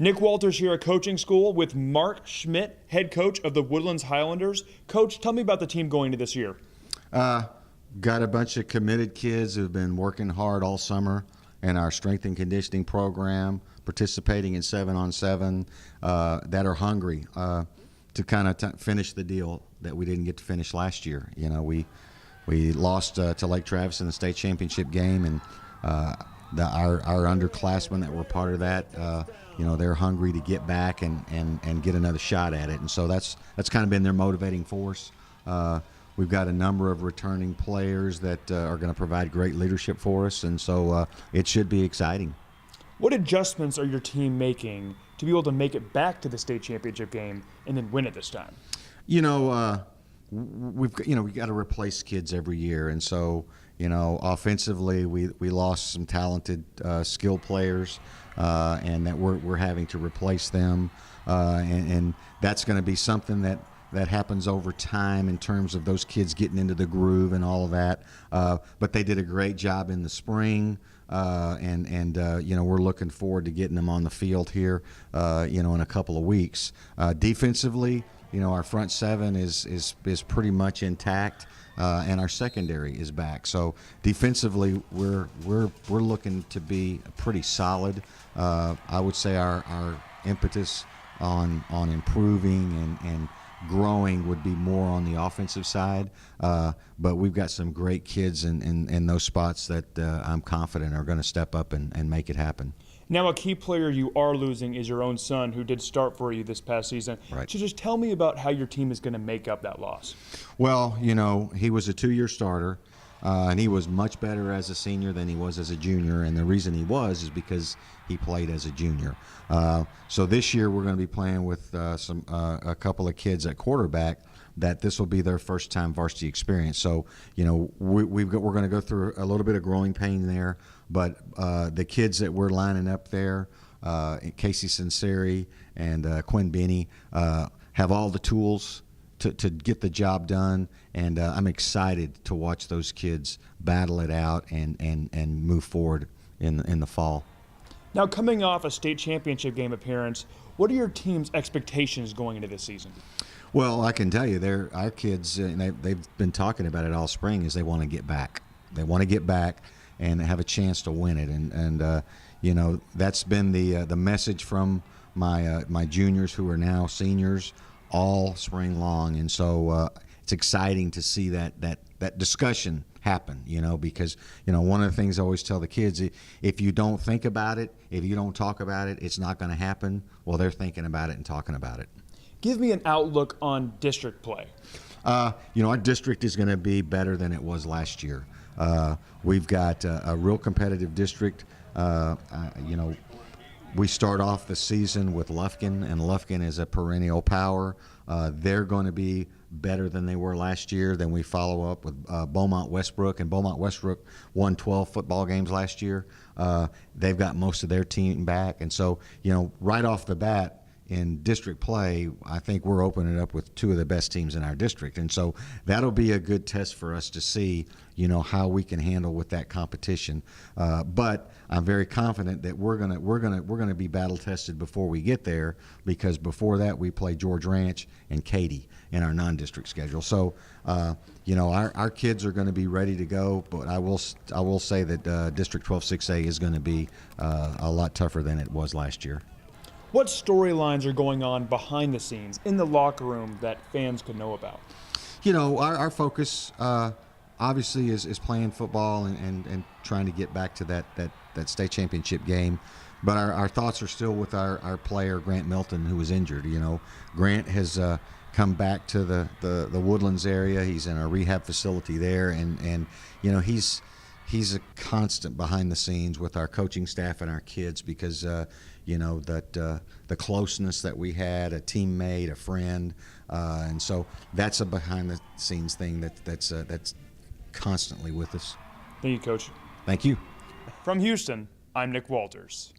Nick Walters here at Coaching School with Mark Schmid, head coach of the Woodlands Highlanders. Coach, tell me about the team going into this year. Got a bunch of committed kids who've been working hard all summer in our strength and conditioning program, participating in 7-on-7, that are hungry to kind of finish the deal that we didn't get to finish last year. You know, we lost to Lake Travis in the state championship game, and our underclassmen that were part of that, you know, they're hungry to get back and get another shot at it. And so that's kind of been their motivating force. We've got a number of returning players that are going to provide great leadership for us, and so it should be exciting. What adjustments are your team making to be able to make it back to the state championship game and then win it this time? You know, we've got to replace kids every year, and so offensively we lost some talented skill players, and that we're having to replace them, and that's going to be something that happens over time in terms of those kids getting into the groove and all of that. But they did a great job in the spring, and we're looking forward to getting them on the field here, in a couple of weeks. Defensively, our front seven is pretty much intact, and our secondary is back. So defensively, we're looking to be pretty solid. I would say our impetus on improving and growing would be more on the offensive side, but we've got some great kids in those spots that I'm confident are going to step up and make it happen. Now, a key player you are losing is your own son, who did start for you this past season. Right. So just tell me about how your team is going to make up that loss. Well, he was a 2-year starter, and he was much better as a senior than he was as a junior, and the reason he was is because he played as a junior. So this year we're going to be playing with a couple of kids at quarterback that this will be their first time varsity experience. So we're going to go through a little bit of growing pain there, but the kids that we're lining up there, Casey Sinceri and Quinn Benny, have all the tools to get the job done, and I'm excited to watch those kids battle it out and move forward in the fall. Now, coming off a state championship game appearance, what are your team's expectations going into this season? Well, I can tell you, our kids, and they've been talking about it all spring, is they want to get back. They want to get back and have a chance to win it, and that's been the message from my juniors who are now seniors all spring long, and so it's exciting to see that discussion happen, because one of the things I always tell the kids, if you don't think about it, if you don't talk about it, it's not going to happen. Well, they're thinking about it and talking about it. Give me an outlook on district play. Our district is going to be better than it was last year. We've got a real competitive district. We start off the season with Lufkin, and Lufkin is a perennial power. They're going to be better than they were last year. Then we follow up with Beaumont Westbrook, and Beaumont Westbrook won 12 football games last year. They've got most of their team back, and so right off the bat in district play, I think we're opening up with 2 of the best teams in our district, and so that'll be a good test for us to see how we can handle with that competition. But I'm very confident that we're gonna be battle tested before we get there, because before that we play George Ranch and Katy in our non-district schedule. So our kids are going to be ready to go, but I will say that District 12 6A is going to be a lot tougher than it was last year. What storylines are going on behind the scenes in the locker room that fans could know about? Our focus obviously is playing football and trying to get back to that state championship game. But our thoughts are still with our player, Grant Milton, who was injured. Grant has come back to the Woodlands area. He's in a rehab facility there, and he's a constant behind the scenes with our coaching staff and our kids, because the closeness that we had, a teammate, a friend, and so that's a behind the scenes thing that's constantly with us. Thank you, Coach. Thank you. From Houston, I'm Nick Walters.